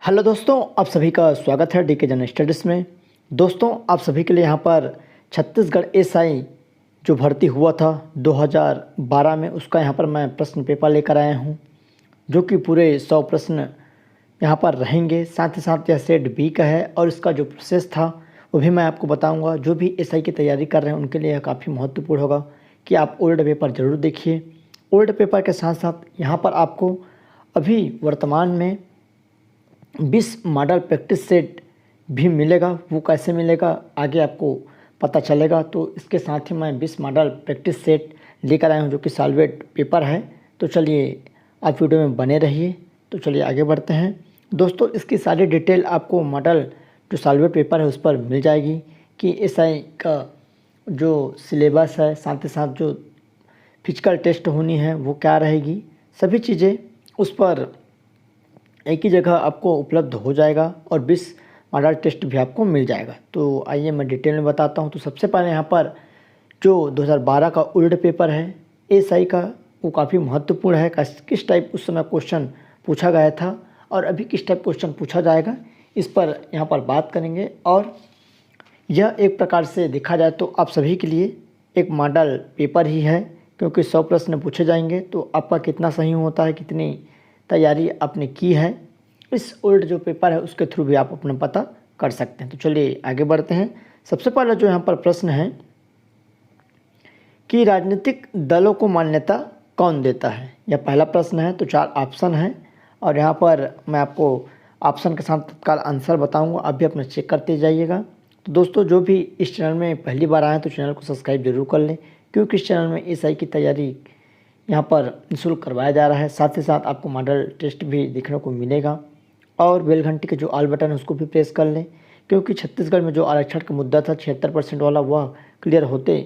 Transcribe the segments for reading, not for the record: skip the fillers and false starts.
Hello दोस्तों, आप सभी का स्वागत है डीके जन स्टडीज़ में। दोस्तों, आप सभी के लिए यहाँ पर छत्तीसगढ़ एसआई जो भर्ती हुआ था 2012 में, उसका यहाँ पर मैं प्रश्न पेपर लेकर आया हूँ, जो कि पूरे 100 प्रश्न यहाँ पर रहेंगे। साथ ही साथ यह सेट बी का है और इसका जो प्रोसेस था वो भी मैं आपको बताऊँगा। जो भी एसआई की तैयारी कर रहे हैं उनके लिए यह काफ़ी महत्वपूर्ण होगा कि आप ओल्ड पेपर ज़रूर देखिए। ओल्ड पेपर के साथ साथ यहाँ पर आपको अभी वर्तमान में 20 मॉडल प्रैक्टिस सेट भी मिलेगा। वो कैसे मिलेगा आगे आपको पता चलेगा। तो इसके साथ ही मैं 20 मॉडल प्रैक्टिस सेट लेकर आया हूँ, जो कि सॉल्वेट पेपर है। तो चलिए आप वीडियो में बने रहिए। तो चलिए आगे बढ़ते हैं। दोस्तों, इसकी सारी डिटेल आपको मॉडल जो सॉल्वेट पेपर है उस पर मिल जाएगी कि एसआई का जो सिलेबस है, साथ ही साथ जो फिजिकल टेस्ट होनी है वो क्या रहेगी, सभी चीज़ें उस पर एक ही जगह आपको उपलब्ध हो जाएगा और 20 मॉडल टेस्ट भी आपको मिल जाएगा। तो आइए मैं डिटेल में बताता हूँ। तो सबसे पहले यहाँ पर जो 2012 का ओल्ड पेपर है एसआई का, वो काफ़ी महत्वपूर्ण है। किस टाइप उस समय क्वेश्चन पूछा गया था और अभी किस टाइप क्वेश्चन पूछा जाएगा, इस पर यहाँ पर बात करेंगे। और यह एक प्रकार से देखा जाए तो आप सभी के लिए एक मॉडल पेपर ही है, क्योंकि 100 प्रश्न पूछे जाएंगे। तो आपका कितना सही होता है, कितनी तैयारी आपने की है, इस ओल्ड जो पेपर है उसके थ्रू भी आप अपना पता कर सकते हैं। तो चलिए आगे बढ़ते हैं। सबसे पहला जो यहाँ पर प्रश्न है कि राजनीतिक दलों को मान्यता कौन देता है, यह पहला प्रश्न है। तो 4 ऑप्शन है और यहाँ पर मैं आपको ऑप्शन के साथ तत्काल आंसर बताऊंगा, आप भी अपना चेक करते जाइएगा। तो दोस्तों, जो भी इस चैनल में पहली बार आए हैं तो चैनल को सब्सक्राइब जरूर कर लें, क्योंकि इस चैनल में एसआई की तैयारी यहाँ पर निःशुल्क करवाया जा रहा है। साथ ही साथ आपको मॉडल टेस्ट भी देखने को मिलेगा और बेल घंटी के जो ऑल बटन है उसको भी प्रेस कर लें, क्योंकि छत्तीसगढ़ में जो आरक्षण का मुद्दा था 76% वाला, वह क्लियर होते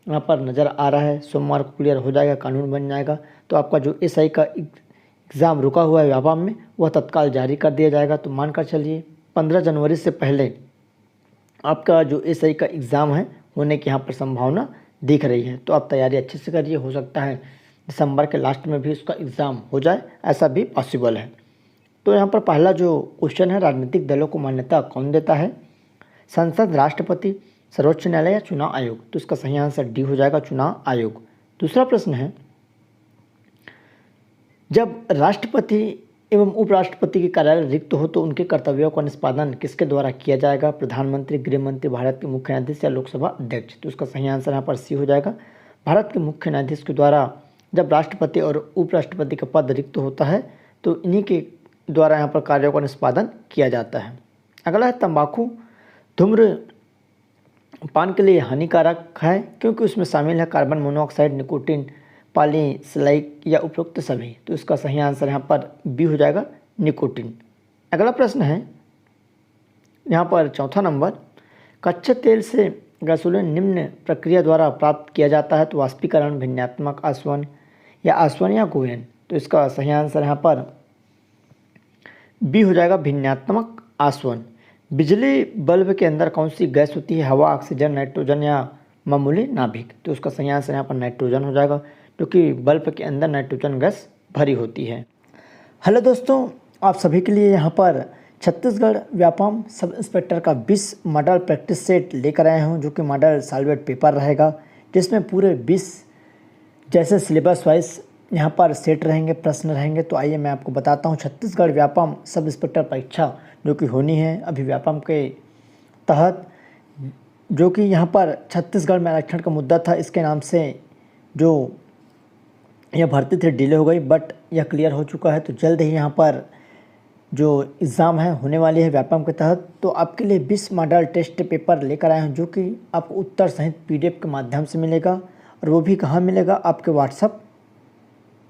यहाँ पर नज़र आ रहा है। सोमवार को क्लियर हो जाएगा, कानून बन जाएगा। तो आपका जो एसआई का एग्ज़ाम रुका हुआ है व्यापम में, वह तत्काल जारी कर दिया जाएगा। तो मानकर चलिए 15 जनवरी से पहले आपका जो एसआई का एग्ज़ाम है होने की यहाँ पर संभावना दिख रही है। तो आप तैयारी अच्छे से करिए, हो सकता है दिसंबर के लास्ट में भी उसका एग्ज़ाम हो जाए, ऐसा भी पॉसिबल है। तो यहाँ पर पहला जो क्वेश्चन है, राजनीतिक दलों को मान्यता कौन देता है, संसद, राष्ट्रपति, सर्वोच्च न्यायालय या चुनाव आयोग। तो इसका सही आंसर डी हो जाएगा, चुनाव आयोग। दूसरा प्रश्न है, जब राष्ट्रपति एवं उपराष्ट्रपति के कार्यालय रिक्त हो तो उनके कर्तव्यों का निष्पादन किसके द्वारा किया जाएगा, प्रधानमंत्री, गृह मंत्री, भारत के मुख्य न्यायाधीश या लोकसभा अध्यक्ष। तो इसका सही आंसर यहाँ पर सी हो जाएगा, भारत के मुख्य न्यायाधीश के द्वारा जब राष्ट्रपति और उपराष्ट्रपति का पद रिक्त होता है तो इन्हीं के द्वारा यहाँ पर कार्यों का निष्पादन किया जाता है। अगला है, तंबाकू धूम्रपान के लिए हानिकारक है क्योंकि उसमें शामिल है कार्बन मोनोऑक्साइड, निकोटीन, पॉलीसल्फाइड या उपरोक्त सभी। तो इसका सही आंसर यहाँ पर बी हो जाएगा, निकोटीन। अगला प्रश्न है यहाँ पर चौथा नंबर, कच्चे तेल से गैसोलीन निम्न प्रक्रिया द्वारा प्राप्त किया जाता है। तो वाष्पीकरण, भिन्नात्मक आसवन या गोयन। तो इसका सही आंसर यहाँ पर बी हो जाएगा, भिन्नात्मक आसवन। बिजली बल्ब के अंदर कौन सी गैस होती है, हवा, ऑक्सीजन, नाइट्रोजन या मामूली नाभिक। तो उसका सही आंसर यहाँ पर नाइट्रोजन हो जाएगा, क्योंकि बल्ब के अंदर नाइट्रोजन गैस भरी होती है। हेलो दोस्तों, आप सभी के लिए यहाँ पर छत्तीसगढ़ व्यापम सब इंस्पेक्टर का 20 मॉडल प्रैक्टिस सेट लेकर आए हूँ, जो कि मॉडल सॉल्वेट पेपर रहेगा, जिसमें पूरे 20 जैसे सिलेबस वाइज यहाँ पर सेट रहेंगे, प्रश्न रहेंगे। तो आइए मैं आपको बताता हूँ। छत्तीसगढ़ व्यापम सब इंस्पेक्टर परीक्षा जो कि होनी है अभी व्यापम के तहत, जो कि यहाँ पर छत्तीसगढ़ में आरक्षण का मुद्दा था, इसके नाम से जो यह भर्ती थी डिले हो गई, बट यह क्लियर हो चुका है। तो जल्द ही यहाँ पर जो एग्ज़ाम है होने वाली है व्यापम के तहत। तो आपके लिए 20 मॉडल टेस्ट पेपर लेकर आए हैं, जो कि आपको उत्तर सहित PDF के माध्यम से मिलेगा। और वो भी कहाँ मिलेगा, आपके व्हाट्सएप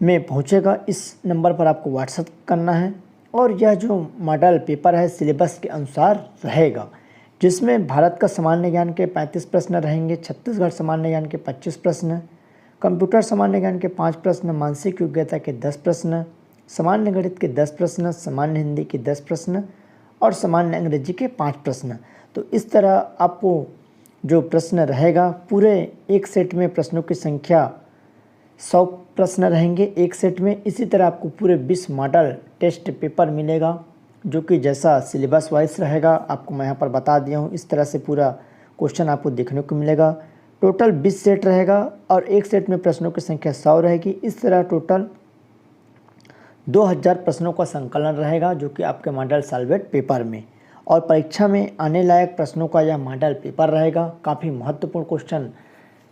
में पहुँचेगा। इस नंबर पर आपको व्हाट्सएप करना है। और यह जो मॉडल पेपर है सिलेबस के अनुसार रहेगा, जिसमें भारत का सामान्य ज्ञान के 35 प्रश्न रहेंगे, छत्तीसगढ़ सामान्य ज्ञान के 25 प्रश्न, कंप्यूटर सामान्य ज्ञान के 5 प्रश्न, मानसिक योग्यता के 10 प्रश्न, सामान्य गणित के 10 प्रश्न, सामान्य हिंदी के 10 प्रश्न और सामान्य अंग्रेजी के 5 प्रश्न। तो इस तरह आपको जो प्रश्न रहेगा, पूरे एक सेट में प्रश्नों की संख्या 100 प्रश्न रहेंगे एक सेट में। इसी तरह आपको पूरे 20 मॉडल टेस्ट पेपर मिलेगा जो कि जैसा सिलेबस वाइज रहेगा आपको मैं यहाँ पर बता दिया हूँ, इस तरह से पूरा क्वेश्चन आपको देखने को मिलेगा। टोटल 20 सेट रहेगा और एक सेट में प्रश्नों की संख्या 100 रहेगी। इस तरह टोटल 2000 प्रश्नों का संकलन रहेगा जो कि आपके मॉडल सॉल्वेट पेपर में, और परीक्षा में आने लायक प्रश्नों का यह मॉडल पेपर रहेगा। काफ़ी महत्वपूर्ण क्वेश्चन,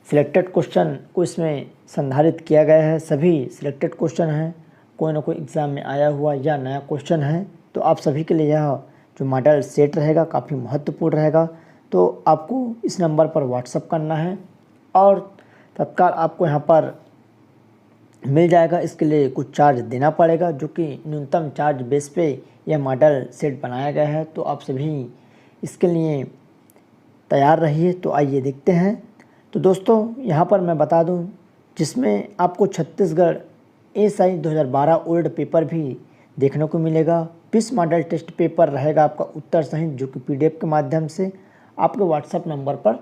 सिलेक्टेड क्वेश्चन को इसमें संधारित किया गया है। सभी सिलेक्टेड क्वेश्चन हैं, कोई ना कोई एग्ज़ाम में आया हुआ या नया क्वेश्चन है, तो आप सभी के लिए यह जो मॉडल सेट रहेगा काफ़ी महत्वपूर्ण रहेगा। तो आपको इस नंबर पर व्हाट्सअप करना है और तत्काल आपको यहाँ पर मिल जाएगा। इसके लिए कुछ चार्ज देना पड़ेगा, जो कि न्यूनतम चार्ज बेस पे यह मॉडल सेट बनाया गया है। तो आप सभी इसके लिए तैयार रहिए। तो आइए देखते हैं। तो दोस्तों यहाँ पर मैं बता दूँ, जिसमें आपको छत्तीसगढ़ एएसआई 2012 ओल्ड पेपर भी देखने को मिलेगा। 20 मॉडल टेस्ट पेपर रहेगा आपका उत्तर सहित, जो कि पीडीएफ के माध्यम से आपके व्हाट्सएप नंबर पर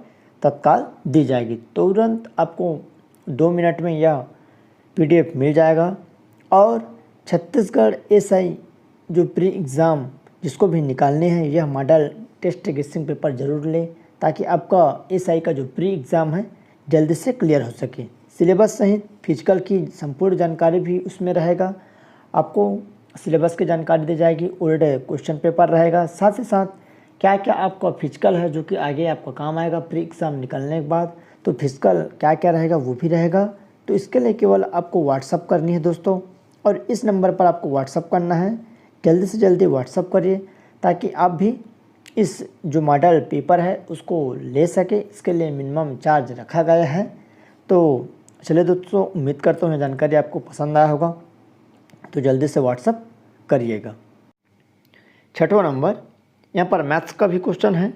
तत्काल दी जाएगी। तुरंत आपको 2 मिनट में यह पीडीएफ मिल जाएगा। और छत्तीसगढ़ एएसआई जो प्री एग्ज़ाम जिसको भी निकालने हैं, यह मॉडल टेस्ट गेसिंग पेपर ज़रूर लें, ताकि आपका एएसआई का जो प्री एग्ज़ाम है जल्दी से क्लियर हो सके। सिलेबस सहित फिजिकल की संपूर्ण जानकारी भी उसमें रहेगा। आपको सिलेबस की जानकारी दी जाएगी, ओल्ड क्वेश्चन पेपर रहेगा, साथ ही साथ क्या क्या आपका फिजिकल है जो कि आगे आपका काम आएगा प्री एग्ज़ाम निकलने के बाद। तो फिजिकल क्या क्या रहेगा वो भी रहेगा। तो इसके लिए केवल आपको व्हाट्सअप करनी है दोस्तों, और इस नंबर पर आपको व्हाट्सअप करना है। जल्दी से जल्दी व्हाट्सअप करिए ताकि आप भी इस जो मॉडल पेपर है उसको ले सके। इसके लिए मिनिमम चार्ज रखा गया है। तो चलिए दोस्तों, उम्मीद करता हूँ ये जानकारी आपको पसंद आया होगा, तो जल्दी से व्हाट्सअप करिएगा। छठवां नंबर, यहाँ पर मैथ्स का भी क्वेश्चन है।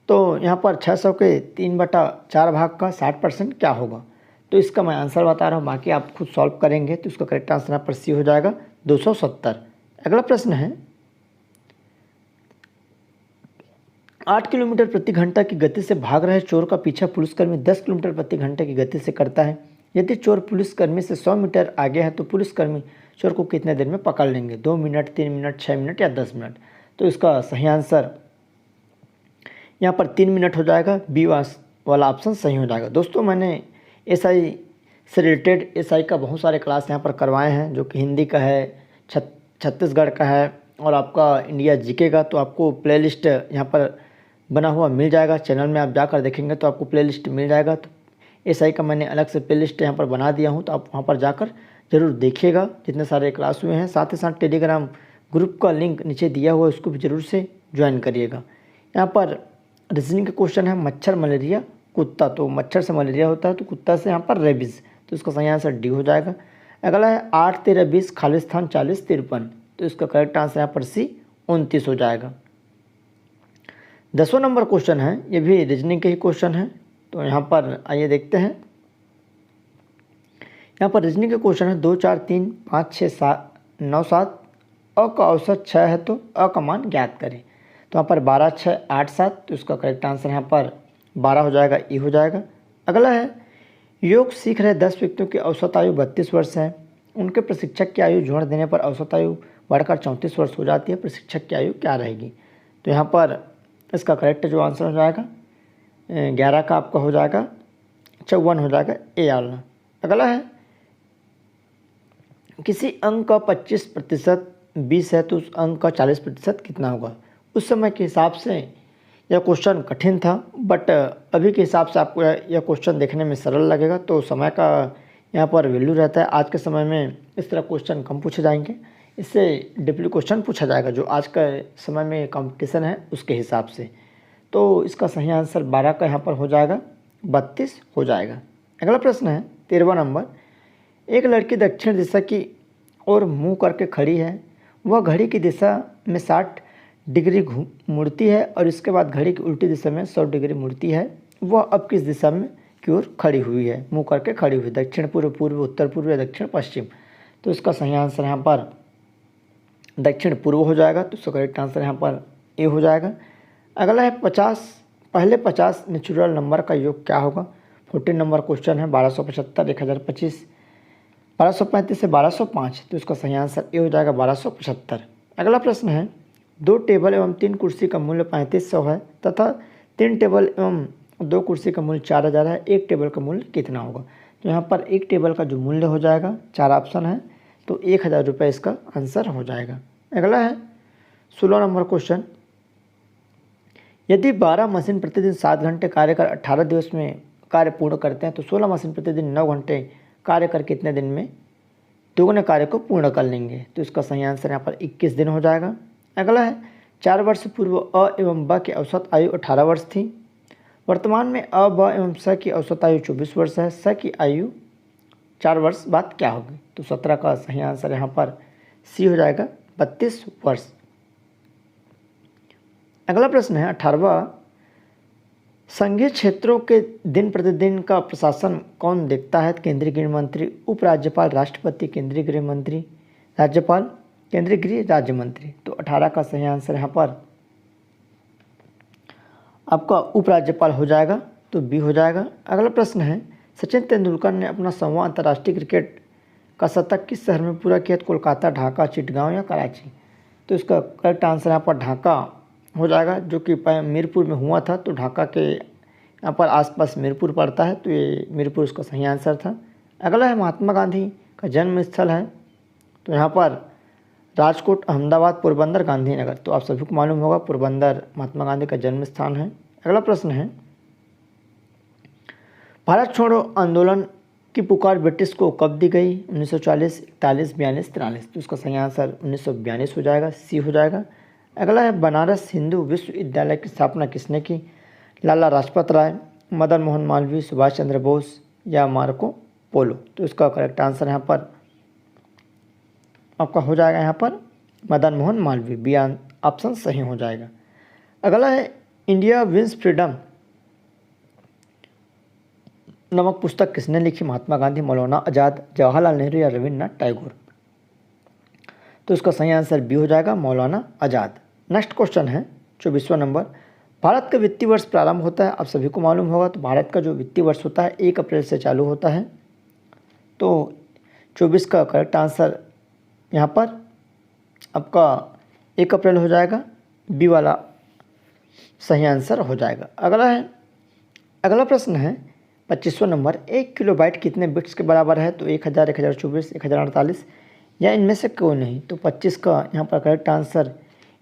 तो यहाँ पर 600 के 3/4 भाग का 60% क्या होगा। तो इसका मैं आंसर बता रहा हूँ, बाकी आप खुद सॉल्व करेंगे। तो इसका करेक्ट आंसर यहाँ पर सी हो जाएगा 270। अगला प्रश्न है, 8 किलोमीटर प्रति घंटा की गति से भाग रहे चोर का पीछा पुलिसकर्मी 10 किलोमीटर प्रति घंटे की गति से करता है। यदि चोर पुलिसकर्मी से 100 मीटर आगे है तो पुलिसकर्मी चोर को कितने देर में पकड़ लेंगे। 2 मिनट, 3 मिनट, 6 मिनट या 10 मिनट। तो इसका सही आंसर यहाँ पर 3 मिनट हो जाएगा। बी वाला ऑप्शन सही हो जाएगा। दोस्तों, मैंने एसआई से रिलेटेड एसआई का बहुत सारे क्लास यहाँ पर करवाए हैं, जो कि हिंदी का है, छत्तीसगढ़ का है और आपका इंडिया जीके का। तो आपको प्लेलिस्ट यहाँ पर बना हुआ मिल जाएगा, चैनल में आप जाकर देखेंगे तो आपको प्लेलिस्ट मिल जाएगा। तो एसआई का मैंने अलग से प्लेलिस्ट यहाँ पर बना दिया हूँ, तो आप वहाँ पर जाकर ज़रूर देखिएगा जितने सारे क्लास हुए हैं। साथ ही साथ टेलीग्राम ग्रुप का लिंक नीचे दिया हुआ है, उसको भी ज़रूर से ज्वाइन करिएगा। यहाँ पर रीजनिंग का क्वेश्चन है, मच्छर, मलेरिया, कुत्ता। तो मच्छर से मलेरिया होता है, तो कुत्ता से यहाँ पर रेबीज़। तो इसका सही आंसर डी हो जाएगा। अगला है 8, 13, 20, खालिस्तान, 40, 53। तो इसका करेक्ट आंसर यहाँ पर सी 29 हो जाएगा। 10वां नंबर क्वेश्चन है, ये भी रीजनिंग के ही क्वेश्चन है। तो यहाँ पर आइए देखते हैं। यहाँ पर रीजनिंग के क्वेश्चन है 2, 4, 3, 5, 6, 7, 9, 7। अ का औसत 6 है तो अ का मान ज्ञात करें। तो यहाँ पर 12, 6, 8, 7। तो इसका करेक्ट आंसर यहाँ पर 12 हो जाएगा, ई हो जाएगा। अगला है, योग सीख रहे 10 व्यक्तियों की औसत आयु 32 वर्ष है। उनके प्रशिक्षक की आयु जोड़ देने पर औसत आयु बढ़कर 34 वर्ष हो जाती है। प्रशिक्षक की आयु क्या रहेगी। तो यहाँ पर इसका करेक्ट जो आंसर हो जाएगा 11 का आपका हो जाएगा 54 हो जाएगा, ए वाला। अगला है, किसी अंक का 25% 20 है तो उस अंक का 40% कितना होगा। उस समय के हिसाब से यह क्वेश्चन कठिन था, बट अभी के हिसाब से आपको यह क्वेश्चन देखने में सरल लगेगा। तो समय का यहाँ पर वैल्यू रहता है। आज के समय में इस तरह क्वेश्चन कम पूछे जाएंगे, इससे डीपली क्वेश्चन पूछा जाएगा जो आज के समय में कंपटीशन है उसके हिसाब से। तो इसका सही आंसर 12 का यहाँ पर हो जाएगा, 32 हो जाएगा। अगला प्रश्न है 13वां नंबर, एक लड़की दक्षिण दिशा की ओर मुँह करके खड़ी है। वह घड़ी की दिशा में 60 डिग्री मुड़ती है और इसके बाद घड़ी की उल्टी दिशा में 100 डिग्री मुड़ती है। वह अब किस दिशा में की ओर खड़ी हुई है, मुँह करके खड़ी हुई, दक्षिण पूर्व, पूर्व, उत्तर पूर्व या दक्षिण पश्चिम। तो इसका सही आंसर यहाँ पर दक्षिण पूर्व हो जाएगा। तो इसका करेक्ट आंसर यहाँ पर ए हो जाएगा। अगला है 50, पहले 50 नेचुरल नंबर का योग क्या होगा। 14 नंबर क्वेश्चन है, 1275, 1025, 1235 से 1205। तो इसका सही आंसर ए हो जाएगा 1275। अगला प्रश्न है, 2 टेबल एवं 3 कुर्सी का मूल्य 3500 है तथा 3 टेबल एवं 2 कुर्सी का मूल्य 4000 है, एक टेबल का मूल्य कितना होगा? तो यहाँ पर एक टेबल का जो मूल्य हो जाएगा, 4 ऑप्शन है तो 1000 रुपये इसका आंसर हो जाएगा। अगला है 16 नंबर क्वेश्चन, यदि 12 मशीन प्रतिदिन 7 घंटे कार्य कर 18 दिवस में कार्य पूर्ण करते हैं तो 16 मशीन प्रतिदिन 9 घंटे कार्य कर कितने दिन में दोगुने कार्य को पूर्ण कर लेंगे? तो इसका सही आंसर यहाँ पर 21 दिन हो जाएगा। अगला है 4 वर्ष पूर्व अ एवं ब की औसत आयु 18 वर्ष थी, वर्तमान में अ, ब एवं स की औसत आयु 24 वर्ष है, स की आयु 4 वर्ष बाद क्या होगी? तो 17 का सही आंसर यहाँ पर सी हो जाएगा, 32 वर्ष। अगला प्रश्न है 18वां, संघीय क्षेत्रों के दिन प्रतिदिन का प्रशासन कौन देखता है? केंद्रीय गृह मंत्री, उपराज्यपाल, राष्ट्रपति, केंद्रीय गृह मंत्री, राज्यपाल, केंद्रीय गृह राज्य मंत्री। तो 18 का सही आंसर यहाँ पर आपका उपराज्यपाल हो जाएगा, तो बी हो जाएगा। अगला प्रश्न है सचिन तेंदुलकर ने अपना 100वां अंतर्राष्ट्रीय क्रिकेट का शतक किस शहर में पूरा किया? कोलकाता, ढाका, चिटगांव या कराची? तो इसका करेक्ट आंसर यहाँ पर ढाका हो जाएगा, जो कि मीरपुर में हुआ था। तो ढाका के यहाँ पर आसपास मीरपुर पड़ता है, तो ये मीरपुर उसका सही आंसर था। अगला है महात्मा गांधी का जन्म स्थल है, तो यहाँ पर राजकोट, अहमदाबाद, पोरबंदर, गांधीनगर। तो आप सभी को मालूम होगा पोरबंदर महात्मा गांधी का जन्म स्थान है। अगला प्रश्न है भारत छोड़ो आंदोलन की पुकार ब्रिटिश को कब दी गई? 1940, 41, 42, 43। तो उसका सही आंसर 1942 हो जाएगा, सी हो जाएगा। अगला है बनारस हिंदू विश्वविद्यालय की स्थापना किसने की? लाला लाजपत राय, मदन मोहन मालवीय, सुभाष चंद्र बोस या मार्को पोलो? तो इसका करेक्ट आंसर यहाँ पर आपका हो जाएगा यहाँ पर मदन मोहन मालवीय, बी ऑप्शन सही हो जाएगा। अगला है इंडिया विंस फ्रीडम नामक पुस्तक किसने लिखी? महात्मा गांधी, मौलाना आज़ाद, जवाहरलाल नेहरू या रविन्द्रनाथ टैगोर? तो इसका सही आंसर बी हो जाएगा, मौलाना आज़ाद। नेक्स्ट क्वेश्चन है 24वां नंबर, भारत का वित्तीय वर्ष प्रारंभ होता है, आप सभी को मालूम होगा। तो भारत का जो वित्तीय वर्ष होता है 1 अप्रैल से चालू होता है, तो 24 का करेक्ट आंसर यहाँ पर आपका 1 अप्रैल हो जाएगा, बी वाला सही आंसर हो जाएगा। अगला प्रश्न है 25वां नंबर, 1 किलोबाइट कितने बिट्स के बराबर है? तो 1000, 1024, 1048 या इनमें से कोई नहीं? तो 25 का यहाँ पर करेक्ट आंसर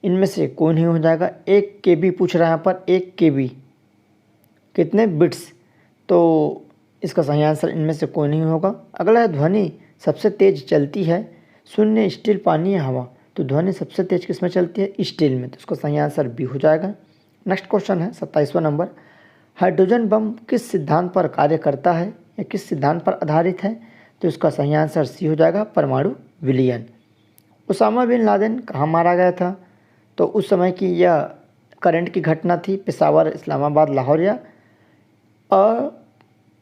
इनमें से कोई नहीं हो जाएगा। 1 KB पूछ रहा है यहाँ पर, 1 KB कितने बिट्स? तो इसका सही आंसर इनमें से कोई नहीं होगा। अगला है ध्वनि सबसे तेज चलती है, शून्य, स्टील, पानी या हवा? तो ध्वनि सबसे तेज किस में चलती है? स्टील में। तो इसका सही आंसर बी हो जाएगा। नेक्स्ट क्वेश्चन है 27वां नंबर, हाइड्रोजन बम किस सिद्धांत पर कार्य करता है या किस सिद्धांत पर आधारित है? तो इसका सही आंसर सी हो जाएगा, परमाणु विलयन। उसामा बिन लादेन कहाँ मारा गया था? तो उस समय की यह करंट की घटना थी, पेशावर, इस्लामाबाद, लाहौर या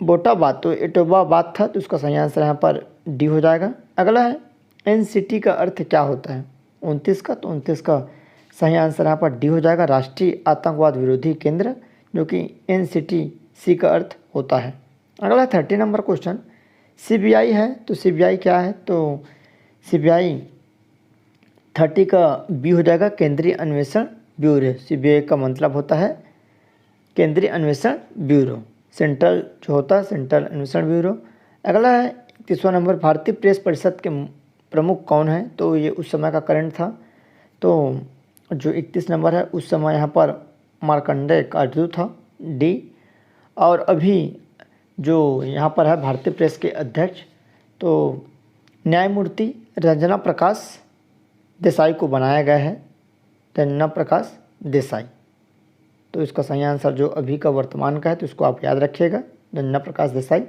बोटाबाद, तो एटोबाबाद था। तो उसका सही आंसर यहाँ पर डी हो जाएगा। अगला है NCT का अर्थ क्या होता है? 29 का, तो 29 का सही आंसर यहाँ पर डी हो जाएगा, राष्ट्रीय आतंकवाद विरोधी केंद्र, जो कि NCT का अर्थ होता है। अगला 30 नंबर क्वेश्चन, CBI है, तो CBI क्या है? तो CBI 30 का बी हो जाएगा, केंद्रीय अन्वेषण ब्यूरो। CBI का मतलब होता है केंद्रीय अन्वेषण ब्यूरो, सेंट्रल जो होता है सेंट्रल अन्वेषण ब्यूरो। अगला है 31वां नंबर, भारतीय प्रेस परिषद के प्रमुख कौन है? तो ये उस समय का करंट था। तो जो 31 नंबर है उस समय यहाँ पर मार्कंडेय काटजू था, डी। और अभी जो यहाँ पर है भारतीय प्रेस के अध्यक्ष, तो न्यायमूर्ति रंजना प्रकाश देसाई को बनाया गया है, रंजना प्रकाश देसाई। तो इसका सही आंसर जो अभी का वर्तमान का है, तो इसको आप याद रखिएगा, रंजना प्रकाश देसाई,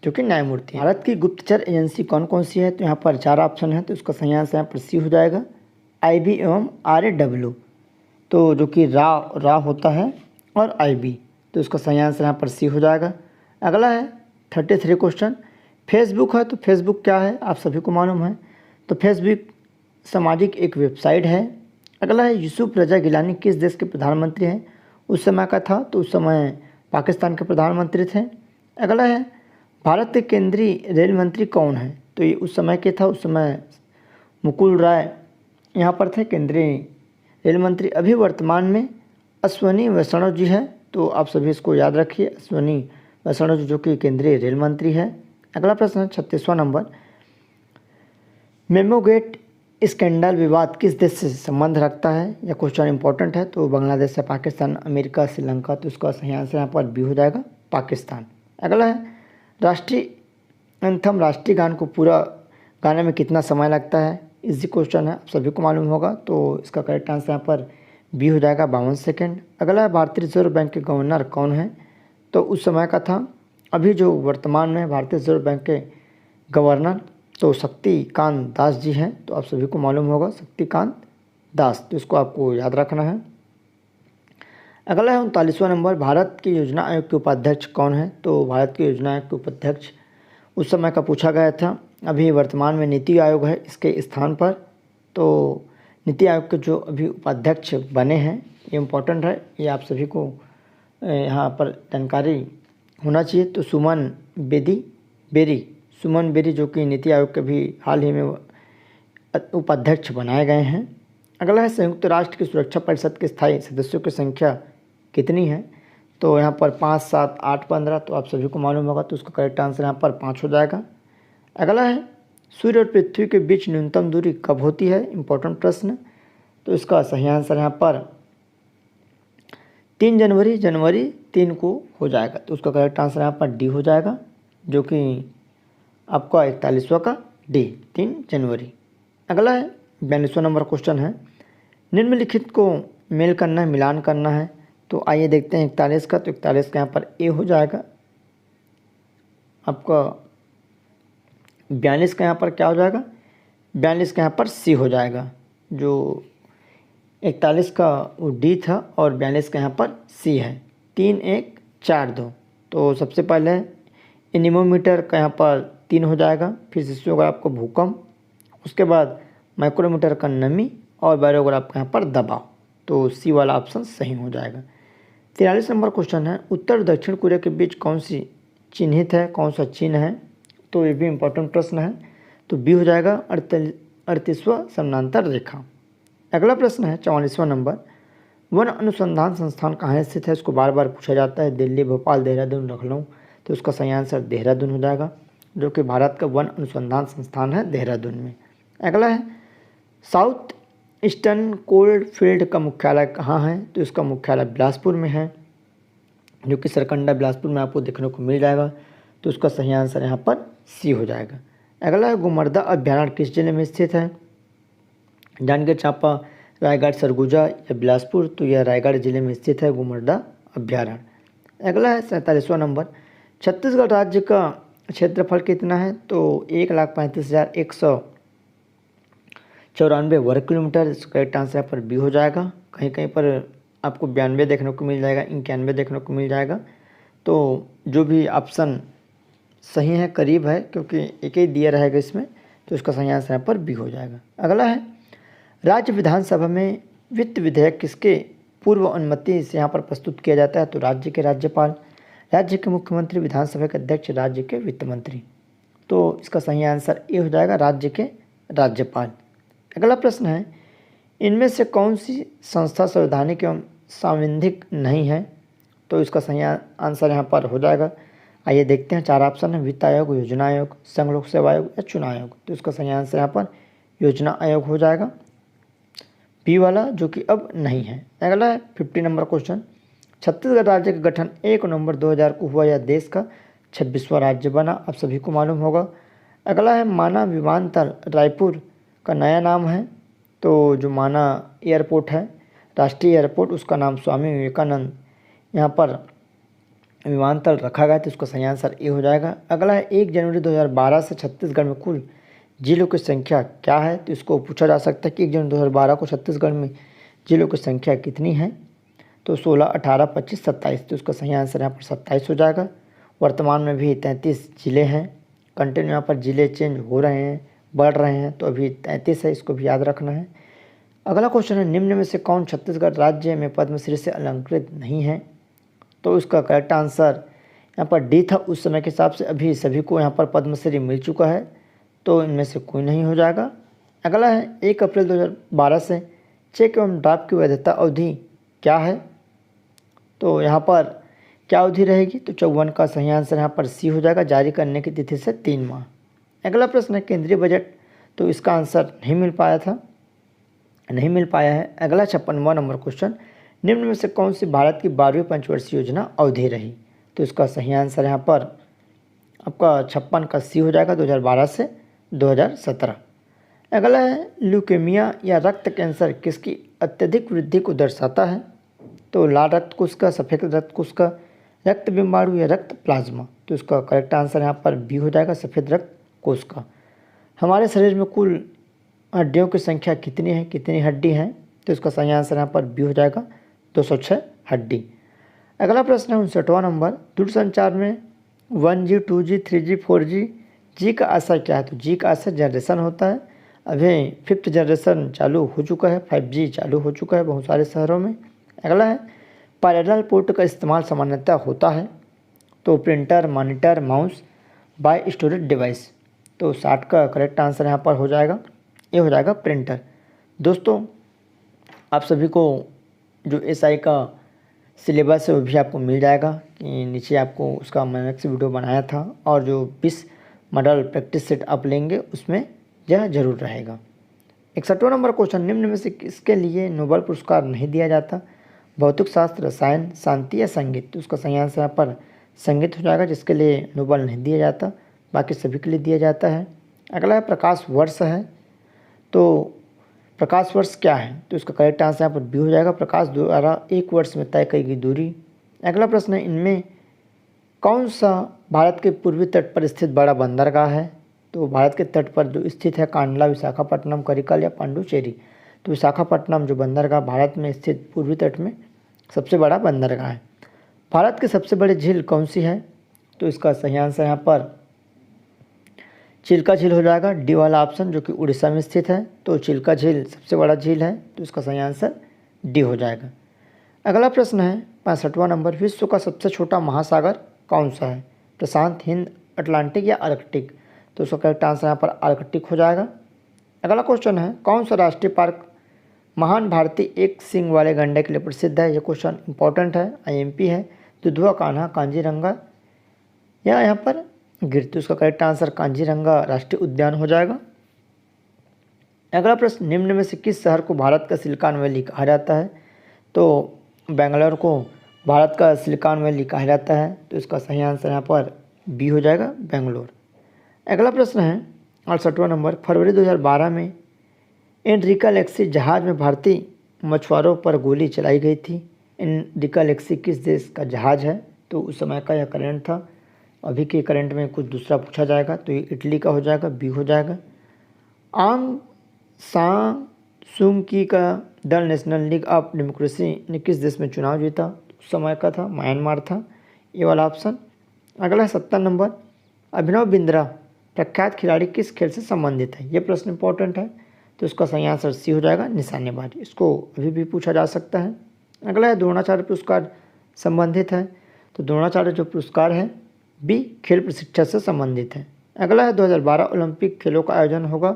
जो कि न्यायमूर्ति। भारत की गुप्तचर एजेंसी कौन कौन सी है? तो यहाँ पर 4 ऑप्शन है, तो इसका सही आंसर यहाँ पर सी हो जाएगा, IB एवं RAW, तो जो कि रा होता है, और IB, तो इसका सही आंसर यहाँ पर सी हो जाएगा। अगला है 33 क्वेश्चन, फेसबुक है, तो फेसबुक क्या है आप सभी को मालूम है। तो फेसबुक सामाजिक एक वेबसाइट है। अगला है यूसुफ रजा गिलानी किस देश के प्रधानमंत्री हैं? उस समय का था, तो उस समय पाकिस्तान के प्रधानमंत्री थे। अगला है भारत के केंद्रीय रेल मंत्री कौन है? तो ये उस समय के था, उस समय मुकुल राय यहाँ पर थे, केंद्रीय रेल मंत्री अभी वर्तमान में अश्विनी वैष्णव जी है, तो आप सभी इसको याद रखिए, अश्विनी वैष्णव जी जो कि केंद्रीय रेल मंत्री है। अगला प्रश्न है 36वां नंबर, मेमोगेट स्कैंडल विवाद किस देश से संबंध रखता है? यह क्वेश्चन इंपॉर्टेंट है, तो बांग्लादेश है, पाकिस्तान, अमेरिका, श्रीलंका, तो इसका सही आंसर यहाँ पर बी हो जाएगा, पाकिस्तान। अगला है राष्ट्रीय एंथम, राष्ट्रीय गान को पूरा गाने में कितना समय लगता है? इजी क्वेश्चन है, आप सभी को मालूम होगा, तो इसका करेक्ट आंसर यहाँ पर बी हो जाएगा, 52 सेकेंड। अगला है भारतीय रिजर्व बैंक के गवर्नर कौन है? तो उस समय का था, अभी जो वर्तमान में भारतीय रिजर्व बैंक के गवर्नर तो शक्तिकांत दास जी हैं, तो आप सभी को मालूम होगा शक्तिकांत दास, तो इसको आपको याद रखना है। अगला है 39वां नंबर, भारत की योजना आयोग के उपाध्यक्ष कौन है? तो भारत की योजना आयोग के उपाध्यक्ष उस समय का पूछा गया था, अभी वर्तमान में नीति आयोग है इसके स्थान पर, तो नीति आयोग के जो अभी उपाध्यक्ष बने हैं ये इम्पोर्टेंट है, ये आप सभी को यहाँ पर जानकारी होना चाहिए। तो सुमन बेरी जो कि नीति आयोग के भी हाल ही में उपाध्यक्ष बनाए गए हैं। अगला है संयुक्त राष्ट्र की सुरक्षा परिषद के स्थायी सदस्यों की संख्या कितनी है? तो यहाँ पर 5, 7, 8, 15, तो आप सभी को मालूम होगा, तो उसका करेक्ट आंसर यहाँ पर 5 हो जाएगा। अगला है सूर्य और पृथ्वी के बीच न्यूनतम दूरी कब होती है? इम्पोर्टेंट प्रश्न, तो इसका सही आंसर यहाँ पर 3 जनवरी 3 को हो जाएगा, तो उसका करेक्ट आंसर यहाँ पर डी हो जाएगा, जो कि आपका 41वां का डी, 3 जनवरी। अगला है 42वां नंबर क्वेश्चन है, निम्नलिखित को मेल करना है, मिलान करना है, तो आइए देखते हैं 41 का, तो 41 का यहाँ पर ए हो जाएगा, आपका 42 का यहाँ पर क्या हो जाएगा? 42 का यहाँ पर सी हो जाएगा, जो 41 का वो डी था और 42 का यहाँ पर सी है, 3, 1, 4, 2। तो सबसे पहले एनीमोमीटर का यहाँ पर 3 हो जाएगा, फिर सिस्मोग्राफ को भूकंप, उसके बाद माइक्रोमीटर का नमी और बैरोग्राफ का यहाँ पर दबाव, तो सी वाला ऑप्शन सही हो जाएगा। 43 नंबर क्वेश्चन है, उत्तर और दक्षिण कोरिया के बीच कौन सी चिन्हित है, कौन सा चिन्ह है? तो ये भी इम्पोर्टेंट प्रश्न है, तो बी हो जाएगा 38वां समानांतर रेखा। अगला प्रश्न है 44वां नंबर, वन अनुसंधान संस्थान कहाँ स्थित है? इसको बार बार पूछा जाता है, दिल्ली, भोपाल, देहरादून, लखनऊ, तो उसका सही आंसर देहरादून हो जाएगा, जो कि भारत का वन अनुसंधान संस्थान है देहरादून में। अगला है साउथ ईस्टर्न कोल्ड फील्ड का मुख्यालय कहाँ है? तो इसका मुख्यालय बिलासपुर में है, जो कि सरकंडा बिलासपुर में आपको देखने को मिल जाएगा, तो उसका सही आंसर यहाँ पर सी हो जाएगा। अगला है गुमर्दा अभ्यारण्य किस जिले में स्थित है? जांजगीर चांपा, रायगढ़, सरगुजा या बिलासपुर, तो यह रायगढ़ जिले में स्थित है गुमर्दा अभ्यारण्य। अगला है 47वां नंबर, छत्तीसगढ़ राज्य का क्षेत्रफल कितना है? तो 1,35,194 वर्ग किलोमीटर, इसका करेक्ट आंसर यहाँ पर बी हो जाएगा। कहीं कहीं पर आपको 92 देखने को मिल जाएगा, 91 देखने को मिल जाएगा, तो जो भी ऑप्शन सही है करीब है, क्योंकि एक ही दिया रहेगा इसमें, तो इसका सही आंसर यहाँ पर बी हो जाएगा। अगला है राज्य विधानसभा में वित्त विधेयक किसके पूर्व अनुमति से यहाँ पर प्रस्तुत किया जाता है? तो राज्य के राज्यपाल, राज्य के मुख्यमंत्री, विधानसभा के अध्यक्ष, राज्य के वित्त मंत्री, तो इसका सही आंसर ए हो जाएगा, राज्य के राज्यपाल। अगला प्रश्न है, इनमें से कौन सी संस्था संवैधानिक एवं सांविधिक नहीं है? तो इसका सही आंसर यहाँ पर हो जाएगा, आइए देखते हैं, 4 ऑप्शन है, वित्त आयोग, योजना आयोग, संघ लोक सेवा आयोग या चुनाव आयोग, तो इसका सही आंसर यहाँ पर योजना आयोग हो जाएगा, बी वाला, जो कि अब नहीं है। अगला है 50 नंबर क्वेश्चन, छत्तीसगढ़ राज्य का गठन 1 नवंबर 2000 को हुआ, यह देश का 26वां राज्य बना, आप सभी को मालूम होगा। अगला है माना विमानतल रायपुर का नया नाम है, तो जो माना एयरपोर्ट है, राष्ट्रीय एयरपोर्ट, उसका नाम स्वामी विवेकानंद यहाँ पर विमानतल रखा गया, तो उसका सही आंसर ए हो जाएगा। अगला है 1 जनवरी 2012 से छत्तीसगढ़ में कुल जिलों की संख्या क्या है? तो इसको पूछा जा सकता है कि 1 जनवरी 2012 को छत्तीसगढ़ में जिलों की संख्या कितनी है? तो 16, 18, 25, 27, तो उसका सही आंसर यहाँ पर 27 हो जाएगा। वर्तमान में भी 33 जिले हैं, कंटिन्यू यहाँ पर जिले चेंज हो रहे हैं, बढ़ रहे हैं, तो अभी 33 है, इसको भी याद रखना है। अगला क्वेश्चन है, निम्न में से कौन छत्तीसगढ़ राज्य में पद्मश्री से अलंकृत नहीं है? तो इसका करेक्ट आंसर यहाँ पर डी था, उस समय के हिसाब से अभी सभी को यहाँ पर पद्मश्री मिल चुका है, तो इनमें से कोई नहीं हो जाएगा। अगला है 1 अप्रैल 2012 से चेक एवं ड्राफ्ट की वैधता अवधि क्या है? तो यहाँ पर क्या अवधि रहेगी? तो 54 का सही आंसर यहाँ पर सी हो जाएगा, जारी करने की तिथि से 3 माह। अगला प्रश्न है केंद्रीय बजट, तो इसका आंसर नहीं मिल पाया है। अगला 56वां नंबर क्वेश्चन, निम्न में से कौन सी भारत की 12वीं पंचवर्षीय योजना अवधि रही? तो इसका सही आंसर यहाँ पर आपका 56 का सी हो जाएगा, 2012 से 2017। अगला है ल्यूकेमिया या रक्त कैंसर किसकी अत्यधिक वृद्धि को दर्शाता है? तो लाल रक्त कोशिका, सफ़ेद रक्त कोशिका, रक्त बिंबाणु या रक्त प्लाज्मा? तो इसका करेक्ट आंसर यहाँ पर बी हो जाएगा, सफ़ेद रक्त कोशिका। हमारे शरीर में कुल हड्डियों की संख्या कितनी है, कितनी हड्डी हैं? तो इसका सही आंसर यहाँ पर बी हो जाएगा, 206 हड्डी। अगला प्रश्न है 59वां नंबर, दूरसंचार में 1G 2G 3G 4G जी का आशय क्या है? तो जी का आशय जनरेशन होता है। अभी 5th जनरेशन चालू हो चुका है, 5G चालू हो चुका है बहुत सारे शहरों में। अगला है पैरेलल पोर्ट का इस्तेमाल सामान्यतः होता है? तो printer, monitor, mouse, by storage device? तो 60 का करेक्ट आंसर यहाँ पर हो जाएगा, ये हो जाएगा प्रिंटर। दोस्तों आप सभी को जो SI का सिलेबस है वो भी आपको मिल जाएगा, कि नीचे आपको उसका मैंने एक वीडियो बनाया था, और जो 20 मॉडल प्रैक्टिस सेट आप लेंगे उसमें यह जरूर रहेगा। 61वां नंबर क्वेश्चन, निम्न में से किसके लिए नोबेल पुरस्कार नहीं दिया जाता? भौतिक शास्त्र, रसायन, शांति या संगीत? तो उसका सही आंसर यहाँ पर संगीत हो जाएगा, जिसके लिए नोबेल नहीं दिया जाता, बाकी सभी के लिए दिया जाता है। अगला है प्रकाश वर्ष है, तो प्रकाश वर्ष क्या है? तो इसका करेक्ट आंसर यहाँ पर बी हो जाएगा, प्रकाश द्वारा एक वर्ष में तय की गई दूरी। अगला प्रश्न है इनमें कौन सा भारत के पूर्वी तट पर स्थित बड़ा बंदरगाह है? तो भारत के तट पर जो स्थित है कांडला, विशाखापट्टनम, करिकल या पांडुचेरी? तो विशाखापट्टनम जो बंदरगाह भारत में स्थित पूर्वी तट में सबसे बड़ा बंदरगाह है। भारत की सबसे बड़ी झील कौन सी है? तो इसका सही आंसर यहाँ पर चिल्का झील हो जाएगा, डी वाला ऑप्शन, जो कि उड़ीसा में स्थित है। तो चिल्का झील सबसे बड़ा झील है, तो इसका सही आंसर डी हो जाएगा। अगला प्रश्न है 65वां नंबर, विश्व का सबसे छोटा महासागर कौन सा है? प्रशांत, हिंद, अटलांटिक या आर्कटिक? तो उसका करेक्ट आंसर यहाँ पर आर्कटिक हो जाएगा। अगला क्वेश्चन है कौन सा राष्ट्रीय पार्क महान भारतीय एक सींग वाले गंडे के लिए प्रसिद्ध है? ये क्वेश्चन इंपॉर्टेंट है, IMP है। दुधवा, कान्हा, कांजीरंगा या यहाँ पर गिर? तो उसका करेक्ट आंसर कांजीरंगा राष्ट्रीय उद्यान हो जाएगा। अगला प्रश्न, निम्न में से किस शहर को भारत का सिलिकॉन वैली कहा जाता है? तो बेंगलोर को भारत का सिलिकॉन वैली कहा जाता है, तो इसका सही आंसर यहाँ पर बी हो जाएगा, बेंगलोर। अगला प्रश्न है 68वां नंबर, फरवरी 2012 में एनरिका लेक्सी जहाज में भारतीय मछुआरों पर गोली चलाई गई थी। एनरिका लेक्सी किस देश का जहाज है? तो उस समय का यह करंट था, अभी के करंट में कुछ दूसरा पूछा जाएगा, तो ये इटली का हो जाएगा, बी हो जाएगा। आंग सान सू की का दल नेशनल लीग ऑफ डेमोक्रेसी ने किस देश में चुनाव जीता? उस समय का था म्यांमार था, ये वाला ऑप्शन। अगला 70 नंबर, अभिनव बिंद्रा प्रख्यात खिलाड़ी किस खेल से संबंधित है? ये प्रश्न इंपॉर्टेंट है, तो इसका सही आंसर सी हो जाएगा, निशानेबाजी। इसको अभी भी पूछा जा सकता है। अगला है द्रोणाचार्य पुरस्कार संबंधित है, तो द्रोणाचार्य जो पुरस्कार है बी खेल प्रशिक्षण से संबंधित है। अगला है 2012 ओलंपिक खेलों का आयोजन होगा,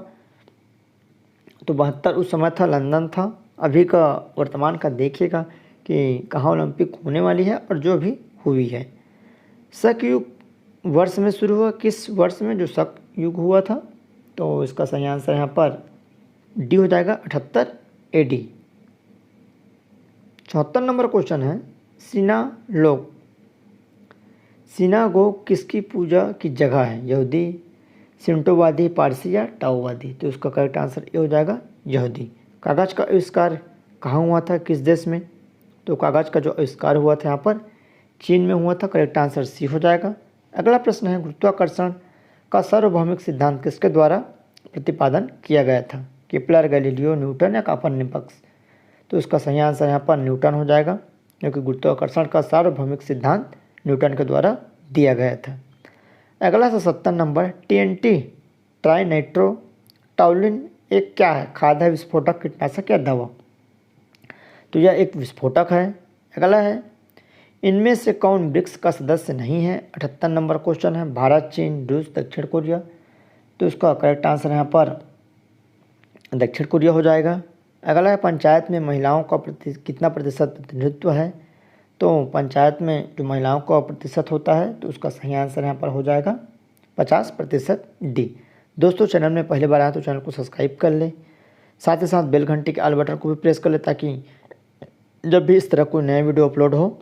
तो 72 उस समय था, लंदन था। अभी का वर्तमान का देखिएगा कि कहाँ ओलंपिक होने वाली है और जो भी हुई है। शक युग वर्ष में शुरू हुआ, किस वर्ष में जो शक युग हुआ था? तो इसका सही आंसर यहाँ पर डी हो जाएगा, 78 AD। 74 नंबर क्वेश्चन है सिनागोग किसकी पूजा की जगह है? यहूदी, सिंटोवादी, पारसी या टाओवादी? तो उसका करेक्ट आंसर ये हो जाएगा, यहूदी। कागज़ का आविष्कार कहाँ हुआ था, किस देश में? तो कागज़ का जो आविष्कार हुआ था यहाँ पर चीन में हुआ था, करेक्ट आंसर सी हो जाएगा। अगला प्रश्न है गुरुत्वाकर्षण का सार्वभौमिक सिद्धांत किसके द्वारा प्रतिपादन किया गया था? केपलर, गैलीलियो, न्यूटन या कोपरनिकस? तो इसका सही आंसर यहाँ पर न्यूटन हो जाएगा, क्योंकि गुरुत्वाकर्षण का सार्वभौमिक सिद्धांत न्यूटन के द्वारा दिया गया था। अगला 70 नंबर, TNT ट्राई नाइट्रो टाउलिन एक क्या है? खाद्य है, विस्फोटक, कीटनाशक या दवा? तो यह एक विस्फोटक है। अगला है इनमें से कौन ब्रिक्स का सदस्य नहीं है? 78 नंबर क्वेश्चन है, भारत, चीन, रूस, दक्षिण कोरिया? तो इसका करेक्ट आंसर यहाँ पर दक्षिण कोरिया हो जाएगा। अगला है पंचायत में महिलाओं का कितना प्रतिशत प्रतिनिधित्व है। तो पंचायत में जो महिलाओं का प्रतिशत होता है तो उसका सही आंसर यहाँ पर हो जाएगा 50% डी। दोस्तों चैनल में पहली बार आए तो चैनल को सब्सक्राइब कर ले, साथ ही साथ बेल घंटी के ऑल बटन को भी प्रेस कर ले ताकि जब भी इस तरह कोई नया वीडियो अपलोड हो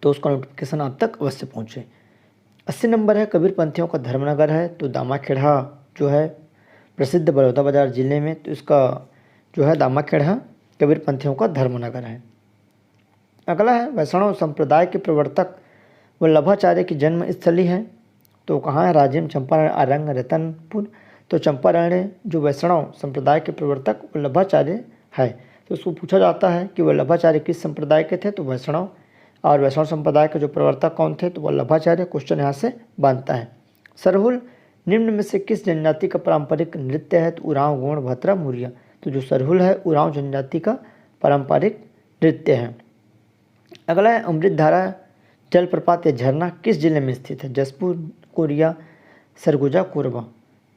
तो उसका नोटिफिकेशन आप तक अवश्य पहुँचे। 80 नंबर है कबीरपंथियों का धर्मनगर है, तो दामाखेड़ा जो है प्रसिद्ध बलौदाबाजार जिले में, तो इसका जो है दामाखेड़ा कबीरपंथियों का धर्मनगर है। अगला है वैष्णव संप्रदाय के प्रवर्तक वल्लभाचार्य की जन्म स्थली है, तो कहाँ है, राजिम, चंपारण, आरंग, रतनपुर। तो चंपारण जो वैष्णव संप्रदाय के प्रवर्तक वल्लभाचार्य है, तो उसको पूछा जाता है कि वल्लभाचार्य किस संप्रदाय के थे, तो वैष्णव, और वैष्णव संप्रदाय के जो प्रवर्तक कौन थे, तो वल्लभाचार्य। क्वेश्चन यहाँ से बनता है। सरहुल निम्न में से किस जनजाति का पारंपरिक नृत्य है, तो उरांव, गोंड, भतरा, मुरिया। तो जो सरहुल है उरांव जनजाति का पारंपरिक नृत्य है। अगला है अमृतधारा जलप्रपात या झरना किस जिले में स्थित है, जसपुर, कोरिया, सरगुजा, कोरबा।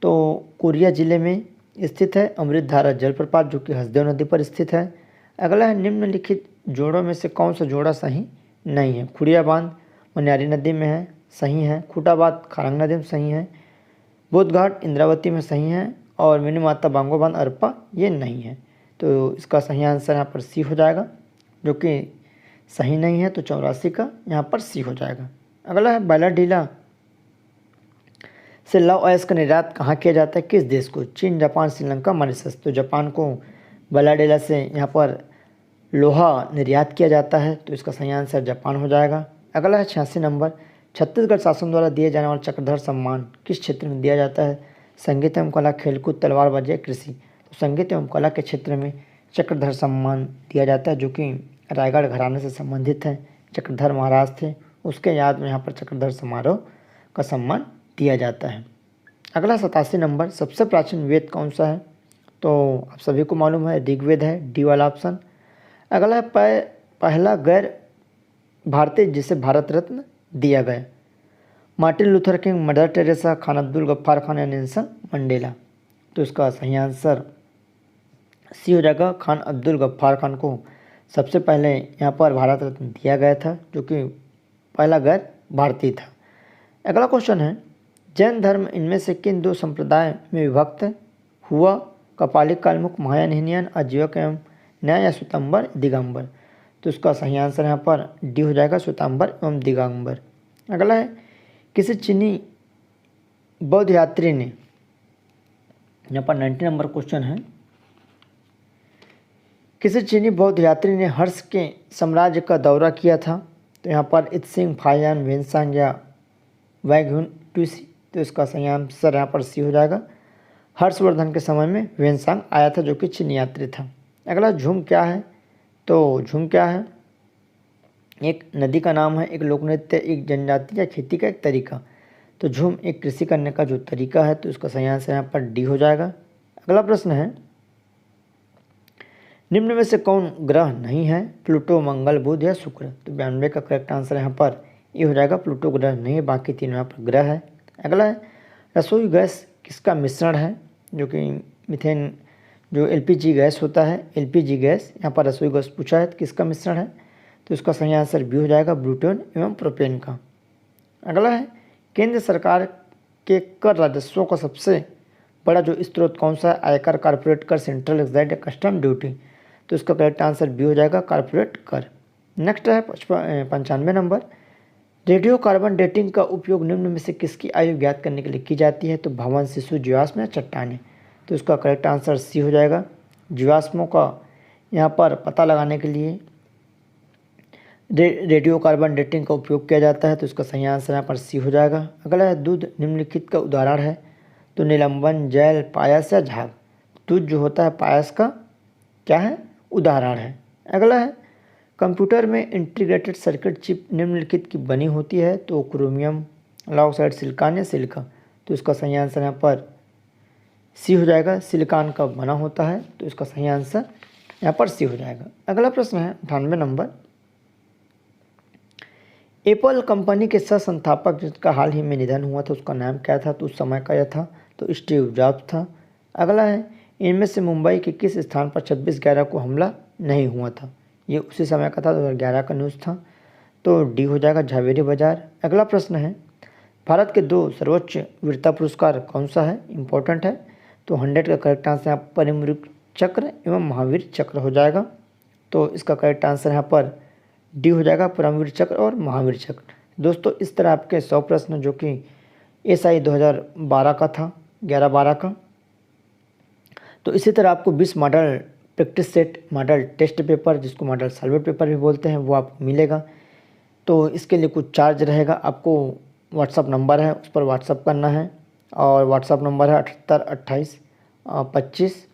तो कोरिया जिले में स्थित है अमृतधारा जलप्रपात, जो कि हसदेव नदी पर स्थित है। अगला है निम्नलिखित जोड़ों में से कौन सा जोड़ा सही नहीं है, खुड़िया बांध मनियारी नदी में है, सही है। खूटाबाद खारंग नदी में सही है। बोधघाट इंद्रावती में सही है। और मिनी माता बांगो बांध अरपा ये नहीं है। तो इसका सही आंसर यहाँ पर सी हो जाएगा, जो कि सही नहीं है, तो 84 का यहाँ पर सी हो जाएगा। अगला है बैलाडीला से लौह अयस्क का निर्यात कहाँ किया जाता है, किस देश को, चीन, जापान, श्रीलंका, मॉरिशस। तो जापान को बैलाडीला से यहाँ पर लोहा निर्यात किया जाता है, तो इसका सही आंसर जापान हो जाएगा। अगला है 86 नंबर, छत्तीसगढ़ शासन द्वारा दिए जाने वाला चक्रधर सम्मान किस क्षेत्र में दिया जाता है, संगीत एवं कला, खेलकूद, तलवारबाजी, कृषि। तो संगीत एवं कला के क्षेत्र में चक्रधर सम्मान दिया जाता है, जो कि रायगढ़ घराने से संबंधित है। चक्रधर महाराज थे, उसके याद में यहाँ पर चक्रधर समारोह का सम्मान दिया जाता है। अगला 87 नंबर, सबसे प्राचीन वेद कौन सा है, तो आप सभी को मालूम है ऋग्वेद है, डी वाला ऑप्शन। अगला है पहला गैर भारतीय जिसे भारत रत्न दिया गया, Martin Luther King, Mother Teresa, Khan Abdul Ghaffar Khan या नेल्सन मंडेला। तो इसका सही आंसर सी हो जाएगा, खान अब्दुल गफ्फार खान को सबसे पहले यहाँ पर भारत रत्न दिया गया था, जो कि पहला गैर भारतीय था। अगला क्वेश्चन है जैन धर्म इनमें से किन दो संप्रदाय में विभक्त हुआ, कपालिक, कालमुख, महायान, हिनयान, आजीवक एवं न्याय या श्वेतांबर, दिगंबर। तो इसका सही आंसर यहाँ पर डी हो जाएगा, श्वेतांबर एवं दिगंबर। अगला है किसी चीनी बौद्ध यात्री ने, यहाँ पर 90 नंबर क्वेश्चन है, किसी चीनी बौद्ध यात्री ने हर्ष के साम्राज्य का दौरा किया था, तो यहाँ पर इत्सिंग, फायान, वेनसांग या वैगुन ट्यूसी। तो इसका सही आंसर यहाँ पर सी हो जाएगा, हर्षवर्धन के समय में वेनसांग आया था, जो कि चीनी यात्री था। अगला झूम क्या है, तो झूम क्या है, एक नदी का नाम है, एक लोक नृत्य, एक जनजाति या खेती का एक तरीका। तो झूम एक कृषि करने का जो तरीका है, तो इसका सही आंसर यहाँ पर डी हो जाएगा। अगला प्रश्न है निम्न में से कौन ग्रह नहीं है, प्लूटो, मंगल, बुध या शुक्र। तो 92 का करेक्ट आंसर यहाँ पर ये हो जाएगा, प्लूटो ग्रह नहीं है, बाकी तीनों यहाँ पर ग्रह है। अगला है रसोई गैस किसका मिश्रण है, जो कि मीथेन जो एलपीजी गैस होता है, एलपीजी गैस, यहाँ पर रसोई गैस पूछा है तो किसका मिश्रण है, तो इसका सही आंसर बी हो जाएगा, ब्यूटेन एवं प्रोपेन का। अगला है केंद्र सरकार के कर राजस्व का सबसे बड़ा जो स्रोत कौन सा है, आयकर, कॉर्पोरेट कर, सेंट्रल एक्साइज या कस्टम ड्यूटी। तो इसका करेक्ट आंसर बी हो जाएगा, कॉर्पोरेट कर। नेक्स्ट है 95 नंबर, रेडियो कार्बन डेटिंग का उपयोग निम्न में से किसकी आयु ज्ञात करने के लिए की जाती है, तो भवन, शिशु, जीवाश्म या चट्टानें। तो इसका करेक्ट आंसर सी हो जाएगा, जीवाश्मों का यहाँ पर पता लगाने के लिए रेडियो कार्बन डेटिंग का उपयोग किया जाता है, तो इसका सही आंसर यहाँ पर सी हो जाएगा। अगला है दूध निम्नलिखित का उदाहरण है, तो निलंबन, जैल, पायस या झाग। दूध जो होता है पायस का क्या है, उदाहरण है। अगला है कंप्यूटर में इंटीग्रेटेड सर्किट चिप निम्नलिखित की बनी होती है, तो क्रोमियम, ऑक्साइड, सिलिकॉन या सिलिका। तो इसका सही आंसर यहाँ पर सी हो जाएगा, सिलिकॉन का बना होता है, तो इसका सही आंसर यहाँ पर सी हो जाएगा। अगला प्रश्न है 98 नंबर, एप्पल कंपनी के सह संस्थापक जिसका हाल ही में निधन हुआ था उसका नाम क्या था, तो उस समय का यह था, तो स्टीव जॉब्स था। अगला है इनमें से मुंबई के किस स्थान पर 26/11 को हमला नहीं हुआ था? ये उसी समय का था, 2011 का न्यूज़ था। तो डी हो जाएगा झावेरी बाजार। अगला प्रश्न है, भारत के 2 सर्वोच्च वीरता पुरस्कार कौन सा है? इंपॉर्टेंट है। तो 100 का करेक्ट आंसर यहाँ परमवीर चक्र एवं महावीर चक्र हो जाएगा। तो इसका करेक्ट आंसर यहाँ पर डी हो जाएगा, परमवीर चक्र और महावीर चक्र। दोस्तों इस तरह आपके 100 प्रश्न जो कि SI 2012 का था, 11-12 का। तो इसी तरह आपको 20 model practice set, model test paper, जिसको मॉडल सॉल्वर पेपर भी बोलते हैं, वो आपको मिलेगा। तो इसके लिए कुछ चार्ज रहेगा। आपको व्हाट्सअप नंबर है, उस पर व्हाट्सअप करना है, और व्हाट्सअप नंबर है 78 28 25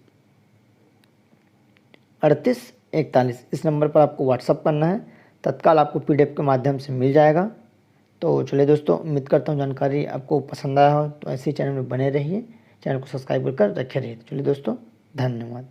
38 41। इस नंबर पर आपको व्हाट्सअप करना है। तत्काल आपको PDF के माध्यम से मिल जाएगा। तो चलिए दोस्तों, उम्मीद करता हूँ जानकारी आपको पसंद आया हो। तो ऐसे ही चैनल में बने रहिए, चैनल को सब्सक्राइब कर रखे रहिए। चलिए दोस्तों, धन्यवाद।